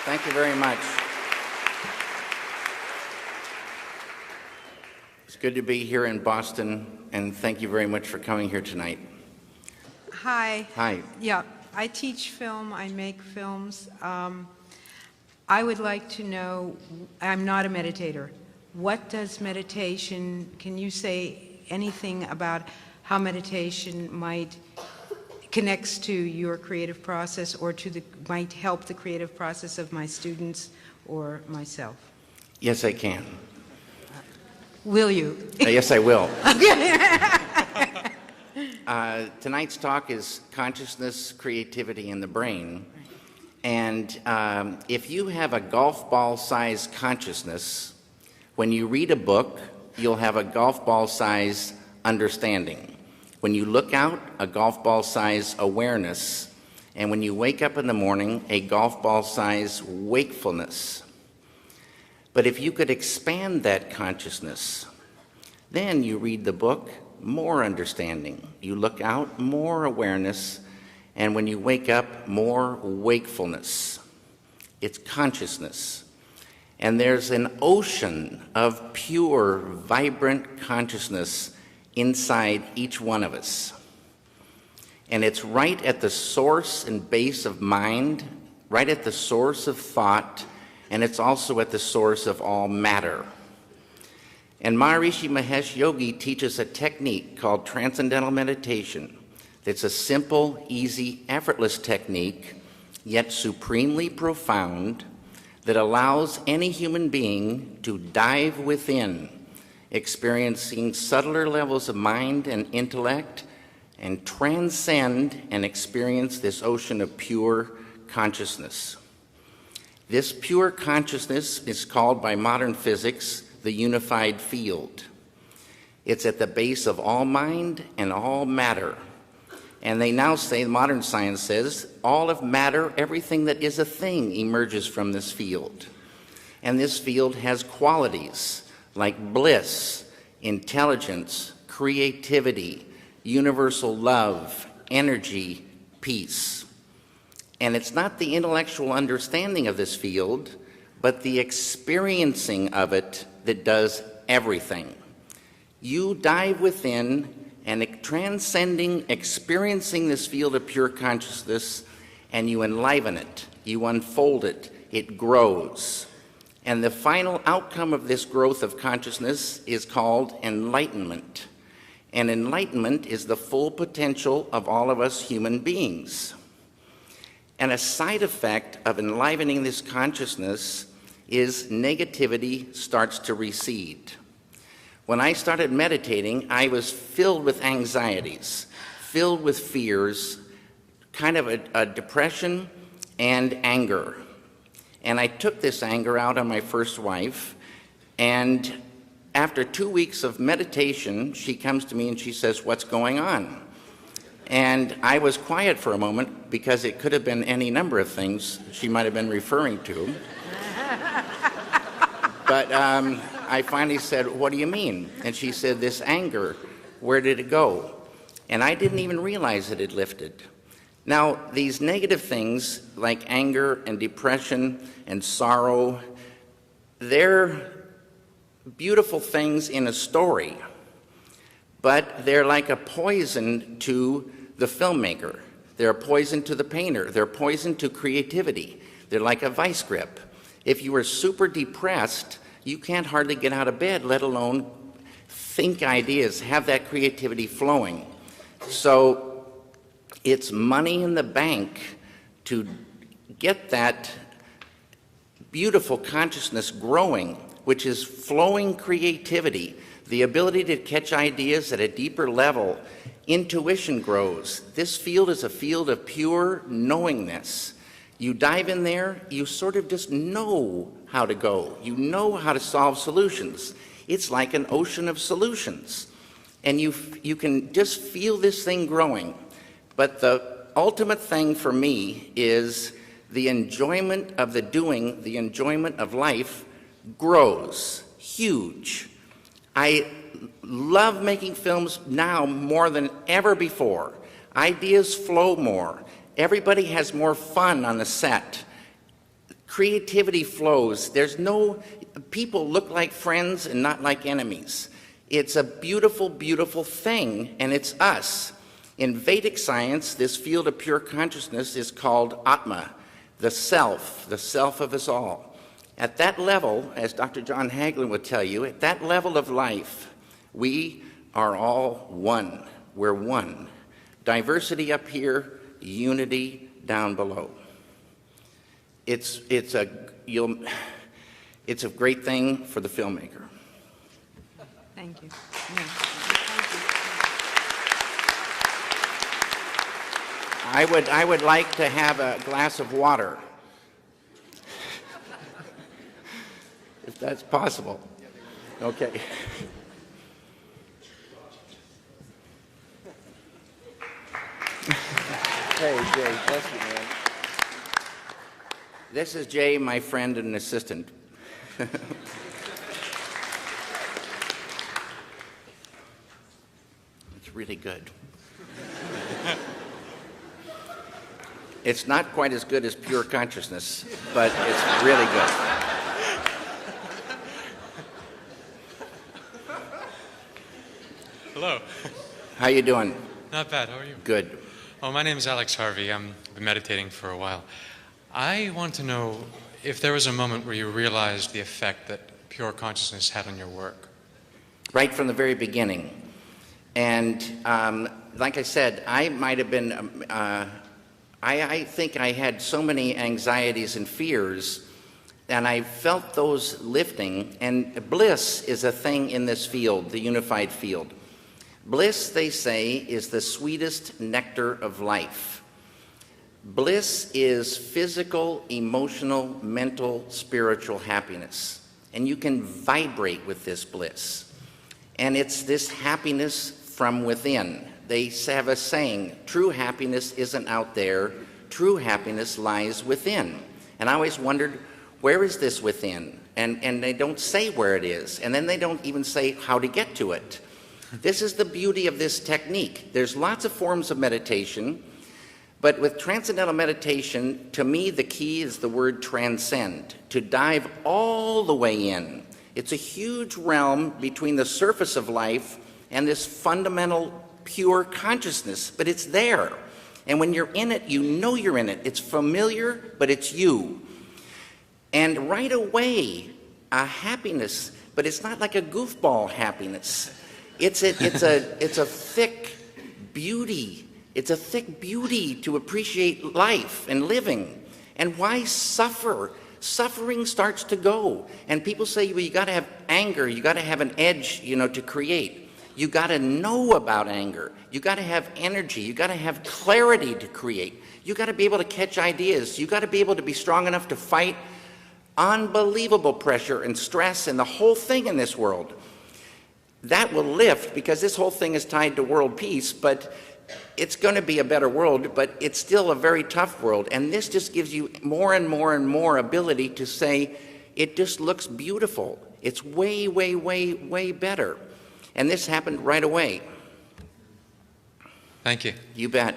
Thank you very much. It's good to be here in Boston, and thank you very much for coming here tonight. Hi. Hi. Yeah, I teach film, I make films. I would like to know, I'm not a meditator. What does meditation, can you say anything about how meditation might connects to your creative process or might help the creative process of my students or myself? Yes, I can. Will you? Yes, I will. Tonight's talk is consciousness, creativity, and the brain. And if you have a golf ball-sized consciousness, when you read a book, you'll have a golf ball-sized understanding. When you look out, a golf ball-sized awareness. And when you wake up in the morning, a golf ball-sized wakefulness. But if you could expand that consciousness, then you read the book, more understanding. You look out, more awareness. And when you wake up, more wakefulness. It's consciousness. And there's an ocean of pure, vibrant consciousness inside each one of us. And it's right at the source and base of mind, right at the source of thought, and it's also at the source of all matter. And Maharishi Mahesh Yogi teaches a technique called transcendental meditation. It's a simple, easy, effortless technique, yet supremely profound, that allows any human being to dive within, experiencing subtler levels of mind and intellect, and transcend and experience this ocean of pure consciousness. This pure consciousness is called by modern physics the unified field. It's at the base of all mind and all matter. And they now say, modern science says, all of matter, everything that is a thing, emerges from this field. And this field has qualities like bliss, intelligence, creativity, universal love, energy, peace. And it's not the intellectual understanding of this field, but the experiencing of it that does everything. You dive within and transcending, experiencing this field of pure consciousness, and you enliven it, you unfold it, it grows. And the final outcome of this growth of consciousness is called enlightenment. And enlightenment is the full potential of all of us human beings. And a side effect of enlivening this consciousness is negativity starts to recede. When I started meditating, I was filled with anxieties, filled with fears, kind of a depression and anger. And I took this anger out on my first wife, and after 2 weeks of meditation, she comes to me and she says, "What's going on?" And I was quiet for a moment because it could have been any number of things she might have been referring to. But I finally said, "What do you mean?" And she said, "This anger, where did it go?" And I didn't even realize it had lifted. Now, these negative things like anger and depression and sorrow, they're beautiful things in a story, but they're like a poison to the filmmaker. They're a poison to the painter. They're a poison to creativity. They're like a vice grip. If you are super depressed, you can't hardly get out of bed, let alone think ideas, have that creativity flowing. So it's money in the bank to get that beautiful consciousness growing, which is flowing creativity, the ability to catch ideas at a deeper level. Intuition grows. This field is a field of pure knowingness. You dive in there, you sort of just know how to go. You know how to solve solutions. It's like an ocean of solutions. And you can just feel this thing growing. But the ultimate thing for me is the enjoyment of the doing, the enjoyment of life grows huge. I love making films now more than ever before. Ideas flow more. Everybody has more fun on the set. Creativity flows. There's no, people look like friends and not like enemies. It's a beautiful, beautiful thing, and it's us. In Vedic science, this field of pure consciousness is called Atma, the self of us all. At that level, as Dr. John Hagelin would tell you, at that level of life, we are all one. We're one. Diversity up here, unity down below. It's a great thing for the filmmaker. Thank you. I would like to have a glass of water, if that's possible. Okay. Hey, Jay, bless you, man. This is Jay, my friend and assistant. It's really good. It's not quite as good as pure consciousness, but it's really good. Hello. How you doing? Not bad. How are you? Good. Oh, my name is Alex Harvey. I've been meditating for a while. I want to know if there was a moment where you realized the effect that pure consciousness had on your work. Right from the very beginning. And like I said, I might have been, I think I had so many anxieties and fears, and I felt those lifting. And bliss is a thing in this field, the unified field. Bliss, they say, is the sweetest nectar of life. Bliss is physical, emotional, mental, spiritual happiness. And you can vibrate with this bliss. And it's this happiness from within. They have a saying, true happiness isn't out there, true happiness lies within. And I always wondered, where is this within? And they don't say where it is, and then they don't even say how to get to it. This is the beauty of this technique. There's lots of forms of meditation, but with transcendental meditation, to me, the key is the word transcend, to dive all the way in. It's a huge realm between the surface of life and this fundamental pure consciousness, but it's there. And when you're in it, you know you're in it. It's familiar, but it's you. And right away, a happiness, but it's not like a goofball happiness. It's a thick beauty. It's a thick beauty to appreciate life and living. And why suffer? Suffering starts to go. And people say, well, you got to have anger. You got to have an edge, to create. You got to know about anger. You got to have energy. You got to have clarity to create. You got to be able to catch ideas. You got to be able to be strong enough to fight unbelievable pressure and stress and the whole thing in this world. That will lift, because this whole thing is tied to world peace, but it's going to be a better world, but it's still a very tough world. And this just gives you more and more and more ability to say, it just looks beautiful. It's way, way, way, way better. And this happened right away. Thank you. You bet.